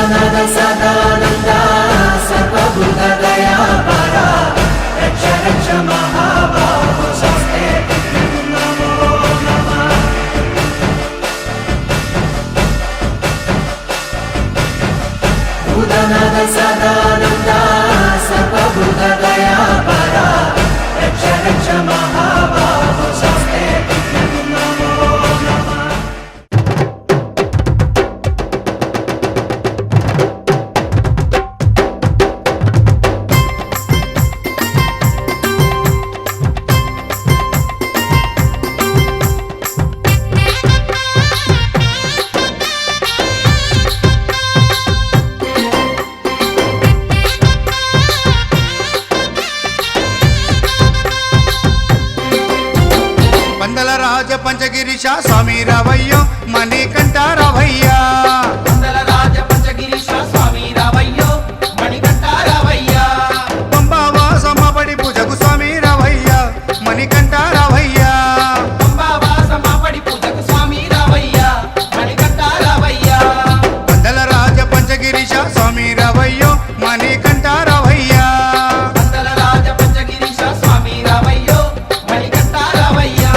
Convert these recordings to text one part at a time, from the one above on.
భూతనాథ సదానంద సర్వభూత దయాపరా రక్ష రక్ష మహాబాహో స్వస్తే నమో నమః. భూతనాథ సదానంద సర్వభూత దయాపరా రక్ష రక్ష మహాబాహో స్వస్తే నమో నమః. పందల రాజ పంచగిరిశ స్వామి రావయ్యో మణికంఠ రావయ్యా. పందల రాజ పంచగిరీశ స్వామి రావయ్యో మణికంఠ రావయ్యా. పంబావాసమబడి పూజకు స్వామి రావయ్యా మణికంఠ రావయ్యా. పంబావాసమబడి పూజకు స్వామి రావయ్యా మణికంఠ రావయ్యా. పందల రాజ పంచగిరిశ స్వామి రావయ్యో మణికంఠ రావయ్యా. పందల రాజ పంచగిరీశ స్వామి రావయ్యో మణికంఠ రావయ్యా.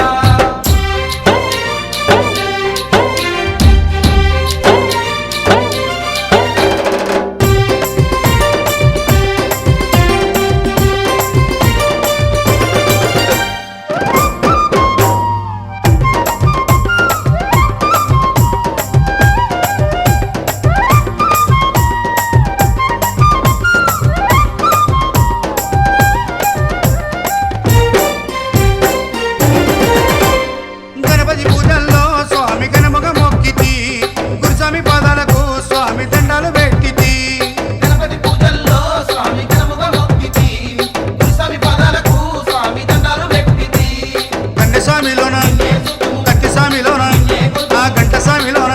గణపతి పూజల్లో స్వామి గణముగ మొక్కితి గురుస్వామి పాదాలకు స్వామి దండాలు పెట్టితి. గణపతి పూజల్లో స్వామి గణముగా మొక్కితి స్వామి పాదాలకు స్వామి దండాలు పెట్టితి. కన్నె స్వామిలోన కత్తి స్వామిలోన ఆ గంట స్వామిలోన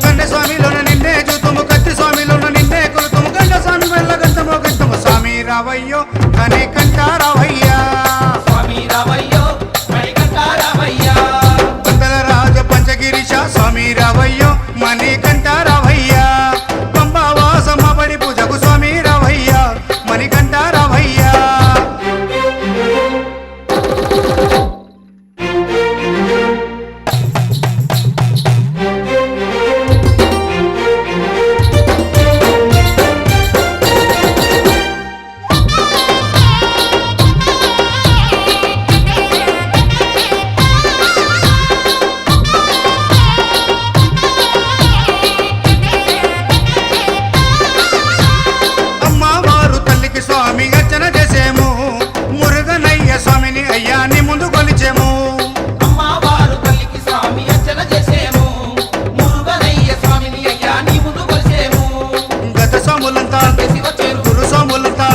కన్నె స్వామిలోన నిన్నే చూతుము కత్తి స్వామిలోన నిన్నే కొలుతుము గంట స్వామి వల్ల గంటమో గంటము స్వామి రావయ్యో మణికంఠ రావయ్యా. స్వామి రావయ్యో మణికంఠ రావయ్యా. పందల రాజ పంచగిరిశ స్వామి రావయ్యో మణికంఠ రావయ్యా. పంబావాసమబడి పూజకు స్వామి రావయ్యా మణికంఠ రావయ్యా. అమ్మవారు తల్లికి స్వామి అర్చన చేసేము మురుగనయ్య స్వామిని అయ్యాని ముందు కొలిచేము. అమ్మవారు తల్లికి స్వామి అర్చన చేసేము మురుగనయ్య స్వామిని అయ్యా నీ ముందు కొలిసేము. గత స్వాములంతా చేసి వచ్చేరు గురు స్వాములంతా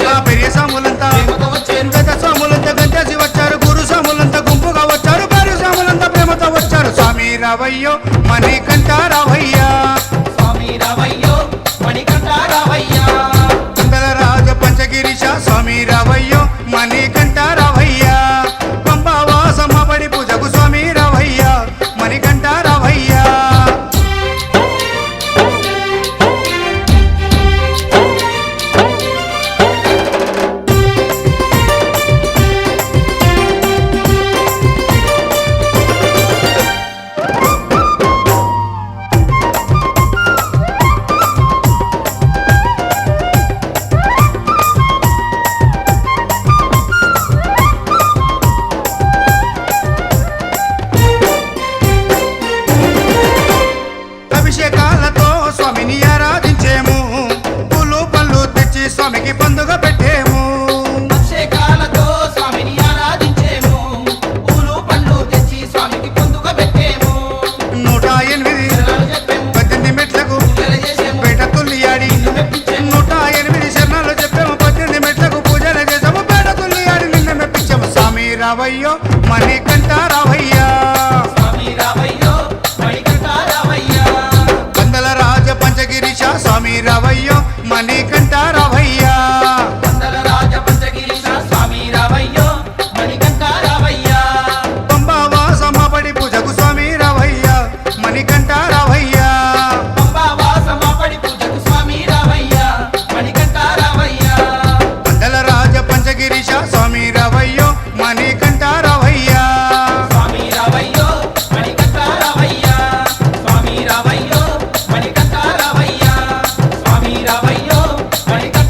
ఆ పెరియ స్వాములంతా ప్రేమతో వచ్చేరు. గత స్వాములంతా గంటేసి వచ్చారు గురు స్వాములంతా గుంపుగా వచ్చారు పెరియ స్వాములంతా ప్రేమతో వచ్చారు. స్వామి రావయ్యో మణికంఠ రావయ్యా. స్వామి రావయ్యో మణికంఠ రావయ్యా. పందల రాజ పంచగిరిశ స్వామి రావయ్యో మణికంఠ రావయ్యా. పంబావాసమబడి పూజకు స్వామి రావయ్యా మణికంఠ రావయ్యా. అభిషేకాలతో స్వామిని ఆరాధించేము పూలు పళ్ళు తెచ్చి స్వామికి పండుగ పెట్టేము. అభిషేకాలతో స్వామిని ఆరాధించేము పూలు పండ్లు తెచ్చి స్వామికి పొందుగా పెట్టేము. 108 శరణాలు చెప్పేము 18 మెట్లకు పూజలు చేసేము పేట తుల్లియాడి నిన్ను మెప్పించేము. 108 శరణాలు చెప్పాము 18 మెట్లకు పూజలు చేసాము పేట తుల్లియాడి నిన్న మెప్పించాము. స్వామి రావయ్యో మణికంఠ రావయ్యా. స్వామి రావయ్యో మణికంఠ రావయ్యా. పందల రాజ పంచగిరిశ స్వామి రావయ్యో మణికంఠ రావయ్యా. పందల రాజ పంచగిరీశ స్వామి రావయ్యో మణికంఠ రావయ్యా. పంబావాసమబడి పూజకు స్వామి రావయ్యా మణికంఠ రావయ్యా. పంబావాసమబడి పూజకు మణికంఠ